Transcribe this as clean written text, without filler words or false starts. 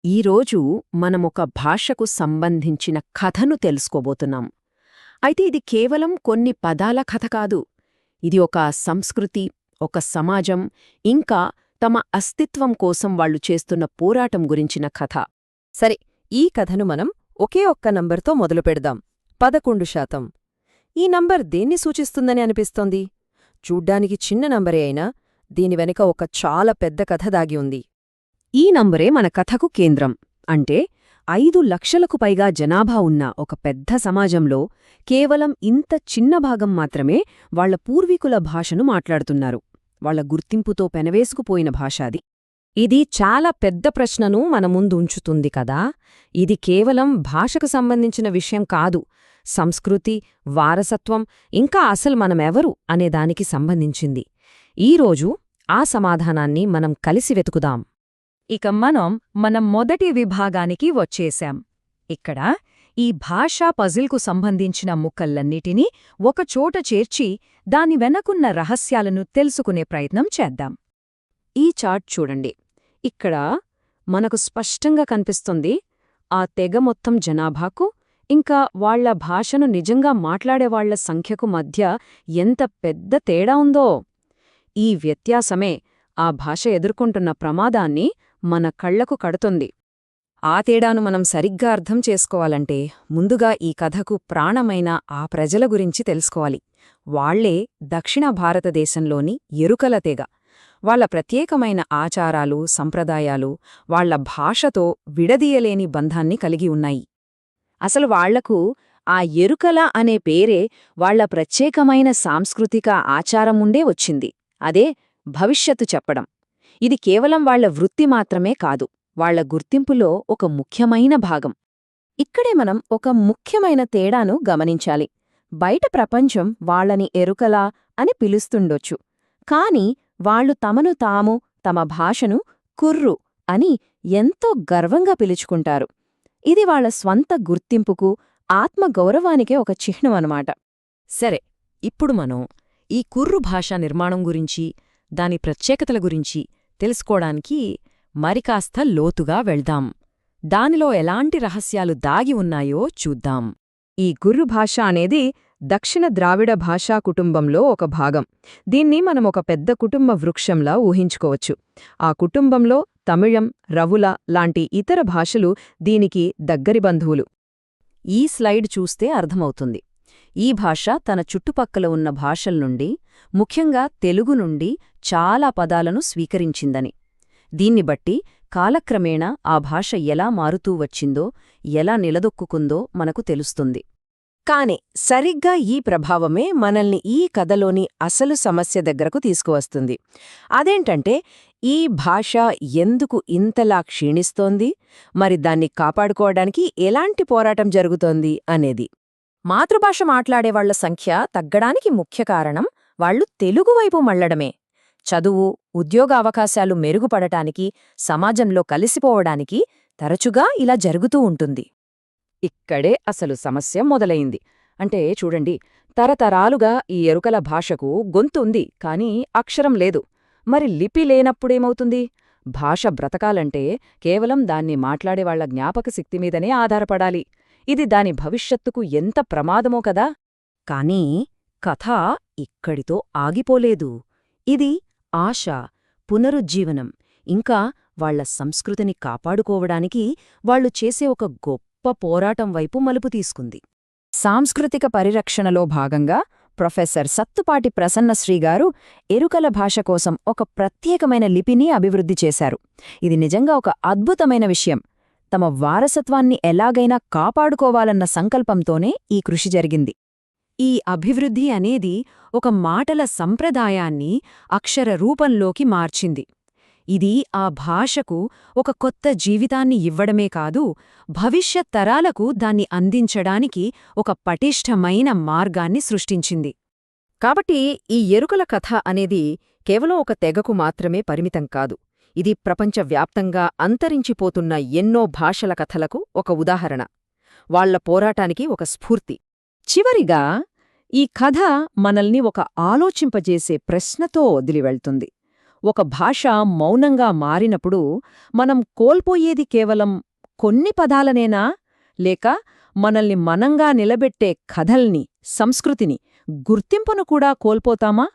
ఈరోజు మనమొక భాషకు సంబంధించిన కథను తెలుసుకోబోతున్నాం. అయితే ఇది కేవలం కొన్ని పదాల కథ కాదు. ఇది ఒక సంస్కృతి, ఒక సమాజం, ఇంకా తమ అస్తిత్వం కోసం వాళ్లు చేస్తున్న పోరాటం గురించిన కథ. సరే, ఈ కథను మనం ఒకే ఒక్క నంబర్తో మొదలుపెడదాం. 11%. ఈ నంబర్ దేన్ని సూచిస్తుందని అనిపిస్తోంది? చూడ్డానికి చిన్న నంబరే అయినా దీని వెనుక ఒక చాలా పెద్ద కథ దాగి ఉంది. ఈ నంబరే మన కథకు కేంద్రం. అంటే 5 లక్షలకు పైగా జనాభా ఉన్న ఒక పెద్ద సమాజంలో కేవలం ఇంత చిన్న భాగం మాత్రమే వాళ్ల పూర్వీకుల భాషను మాట్లాడుతున్నారు. వాళ్ల గుర్తింపుతో పెనవేసుకుపోయిన భాష అది. ఇది చాలా పెద్ద ప్రశ్నను మన ముందు ఉంచుతుంది కదా. ఇది కేవలం భాషకు సంబంధించిన విషయం కాదు. సంస్కృతి, వారసత్వం, ఇంకా అసలు మనమెవరు అనేదానికి సంబంధించింది. ఈరోజు ఆ సమాధానాన్ని మనం కలిసి వెతుకుదాం. ఇక మన మొదటి విభాగానికి వచ్చేశాం. ఇక్కడ ఈ భాషా పజిల్కు సంబంధించిన ముక్కలన్నిటినీ ఒకచోట చేర్చి దాని వెనకున్న రహస్యాలను తెలుసుకునే ప్రయత్నం చేద్దాం. ఈ చార్ట్ చూడండి. ఇక్కడ మనకు స్పష్టంగా కనిపిస్తుంది ఆ తెగ మొత్తం జనాభాకు, ఇంకా వాళ్ల భాషను నిజంగా మాట్లాడేవాళ్ల సంఖ్యకు మధ్య ఎంత పెద్ద తేడా ఉందో. ఈ వ్యత్యాసమే ఆ భాష ఎదుర్కొంటున్న ప్రమాదాన్ని మన కళ్లకు కడుతుంది. ఆ తేడాను మనం సరిగ్గా అర్థం చేసుకోవాలంటే ముందుగా ఈ కథకు ప్రాణమైన ఆ ప్రజల గురించి తెలుసుకోవాలి. వాళ్లే దక్షిణ భారతదేశంలోని ఎరుకల తెగ. వాళ్ల ప్రత్యేకమైన ఆచారాలు, సంప్రదాయాలు వాళ్ల భాషతో విడదీయలేని బంధాన్ని కలిగి ఉన్నాయి. అసలు వాళ్లకు ఆ ఎరుకల అనే పేరే వాళ్ల ప్రత్యేకమైన సాంస్కృతిక ఆచారముండే వచ్చింది. అదే భవిష్యత్తు చెప్పడం. ఇది కేవలం వాళ్ల వృత్తి మాత్రమే కాదు, వాళ్ల గుర్తింపులో ఒక ముఖ్యమైన భాగం. ఇక్కడే మనం ఒక ముఖ్యమైన తేడాను గమనించాలి. బయట ప్రపంచం వాళ్లని ఎరుకలా అని పిలుస్తుండొచ్చు. కాని వాళ్లు తమను తాము, తమ భాషను కుర్రు అని ఎంతో గర్వంగా పిలుచుకుంటారు. ఇది వాళ్ల స్వంత గుర్తింపుకు, ఆత్మగౌరవానికే ఒక చిహ్నం అన్నమాట. సరే, ఇప్పుడు మనం ఈ కుర్రు భాషా నిర్మాణం గురించి, దాని ప్రత్యేకతల గురించి తెలుసుకోవడానికి మరికాస్త లోతుగా వెళ్దాం. దానిలో ఎలాంటి రహస్యాలు దాగి ఉన్నాయో చూద్దాం. ఈ గుర్రు భాష అనేది దక్షిణ ద్రావిడ భాషా కుటుంబంలో ఒక భాగం. దీన్ని మనం ఒక పెద్ద కుటుంబ వృక్షంలా ఊహించుకోవచ్చు. ఆ కుటుంబంలో తమిళం, రవుల లాంటి ఇతర భాషలు దీనికి దగ్గరి బంధువులు. ఈ స్లైడ్ చూస్తే అర్థమవుతుంది. ఈ భాష తన చుట్టుపక్కల ఉన్న భాషల్నుండి, ముఖ్యంగా తెలుగు నుండి చాలా పదాలను స్వీకరించిందని. దీన్ని బట్టి కాలక్రమేణా ఆ భాష ఎలా మారుతూ వచ్చిందో, ఎలా నిలదొక్కుందో మనకు తెలుస్తుంది. కాని సరిగ్గా ఈ ప్రభావమే మనల్ని ఈ కథలోని అసలు సమస్య దగ్గరకు తీసుకువస్తుంది. అదేంటంటే, ఈ భాష ఎందుకు ఇంతలా క్షీణిస్తోంది, మరి దాన్ని కాపాడుకోవడానికి ఎలాంటి పోరాటం జరుగుతోంది అనేది. మాతృభాష మాట్లాడేవాళ్ల సంఖ్య తగ్గడానికి ముఖ్య కారణం వాళ్లు తెలుగువైపు మళ్లడమే. చదువు, ఉద్యోగ అవకాశాలు మెరుగుపడటానికి, సమాజంలో కలిసిపోవడానికి తరచుగా ఇలా జరుగుతూ ఉంటుంది. ఇక్కడే అసలు సమస్య మొదలైంది. అంటే చూడండి, తరతరాలుగా ఈ ఎరుకల భాషకు గొంతుంది, కాని అక్షరం లేదు. మరి లిపి లేనప్పుడేమవుతుంది? భాష బ్రతకాలంటే కేవలం దాన్ని మాట్లాడేవాళ్ల జ్ఞాపకశక్తి మీదనే ఆధారపడాలి. ఇది దాని భవిష్యత్తుకు ఎంత ప్రమాదమో కదా. కానీ కథ ఇక్కడితో ఆగిపోలేదు. ఇది ఆశ, పునరుజ్జీవనం, ఇంకా వాళ్ల సంస్కృతిని కాపాడుకోవడానికి వాళ్లు చేసే ఒక గొప్ప పోరాటం వైపు మలుపు తీసుకుంది. సాంస్కృతిక పరిరక్షణలో భాగంగా ప్రొఫెసర్ సత్తుపాటి ప్రసన్నశ్రీగారు ఎరుకల భాష కోసం ఒక ప్రత్యేకమైన లిపిని అభివృద్ధి చేశారు. ఇది నిజంగా ఒక అద్భుతమైన విషయం. తమ వారసత్వాన్ని ఎలాగైనా కాపాడుకోవాలన్న సంకల్పంతోనే ఈ కృషి జరిగింది. ఈ అభివృద్ధి అనేది ఒక మాటల సంప్రదాయాన్ని అక్షర రూపంలోకి మార్చింది. ఇది ఆ భాషకు ఒక కొత్త జీవితాన్ని ఇవ్వడమే కాదు, భవిష్యత్ తరాలకు దాన్ని అందించడానికి ఒక పటిష్టమైన మార్గాన్ని సృష్టించింది. కాబట్టి ఈ ఎరుకల కథ అనేది కేవలం ఒక తెగకు మాత్రమే పరిమితం కాదు. ఇది ప్రపంచవ్యాప్తంగా అంతరించిపోతున్న ఎన్నో భాషల కథలకు ఒక ఉదాహరణ, వాళ్ల పోరాటానికి ఒక స్ఫూర్తి. చివరిగా ఈ కథ మనల్ని ఒక ఆలోచింపజేసే ప్రశ్నతో వదిలివెళ్తుంది. ఒక భాష మౌనంగా మారినప్పుడు మనం కోల్పోయేది కేవలం కొన్ని పదాలనేనా, లేక మనల్ని మనంగా నిలబెట్టే కథల్ని, సంస్కృతిని, గుర్తింపును కూడా కోల్పోతామా?